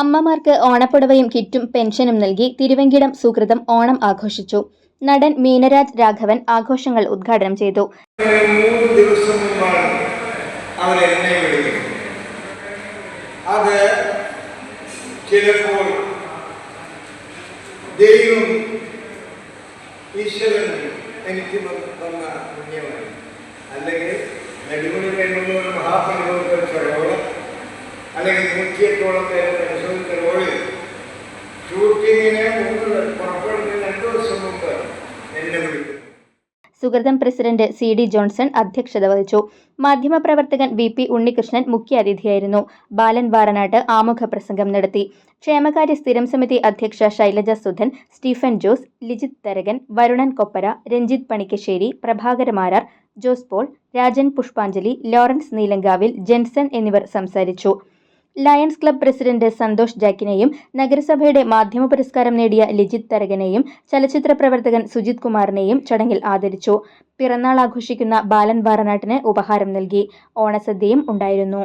അമ്മമാർക്ക് ഓണപ്പുടവയും കിറ്റും പെൻഷനും നൽകി തിരുവെങ്കിടം സുകൃതം ഓണം ആഘോഷിച്ചു. നടൻ മീനരാജ് രാഘവൻ ആഘോഷങ്ങൾ ഉദ്ഘാടനം ചെയ്തു. 3 ദിവസം മുമ്പാണ് അവരെന്നെ വിളിക്കുന്നത്. അത് ചിലപ്പോൾ ദൈവം ഈശ്വരൻ എനിക്ക് തന്ന പുണ്യമായി, അല്ലെങ്കിൽ നെടുമുടി വേണ്ടുന്ന ഒരു മഹാപരിവർത്തന റോള്, അല്ലെങ്കിൽ 108ഓളം പേരെ പരിശോധിച്ച റോളിൽ ഷൂട്ടിങ്ങിന് മുമ്പ് പുറപ്പെടുന്ന 2 ദിവസം മുമ്പ് എന്നെ വിളിക്കുന്നു. സുകൃതം പ്രസിഡന്റ് CD ജോൺസൺ അധ്യക്ഷത വഹിച്ചു. മാധ്യമപ്രവർത്തകൻ VP ഉണ്ണികൃഷ്ണൻ മുഖ്യാതിഥിയായിരുന്നു. ബാലൻ വാറനാട്ട് ആമുഖ പ്രസംഗം നടത്തി. ക്ഷേമകാര്യ സ്ഥിരം സമിതി അധ്യക്ഷ ശൈലജ സുധൻ, സ്റ്റീഫൻ ജോസ്, ലിജിത് തരകൻ, വരുണൻ കൊപ്പര, രഞ്ജിത്ത് പണിക്കശ്ശേരി, പ്രഭാകര മാരാർ, ജോസ് പോൾ, രാജൻ പുഷ്പാഞ്ജലി, ലോറൻസ് നീലങ്കാവിൽ, ജെൻസൺ എന്നിവർ സംസാരിച്ചു. ലയൺസ് ക്ലബ്ബ് പ്രസിഡന്റ് സന്തോഷ് ജാക്കിനെയും നഗരസഭയുടെ മാധ്യമ പുരസ്കാരം നേടിയ ലിജിത് തരകനെയും ചലച്ചിത്ര പ്രവർത്തകൻ സുജിത് കുമാറിനെയും ചടങ്ങിൽ ആദരിച്ചു. പിറന്നാൾ ആഘോഷിക്കുന്ന ബാലൻ വാറനാട്ടിന് ഉപഹാരം നൽകി. ഓണസദ്യയും ഉണ്ടായിരുന്നു.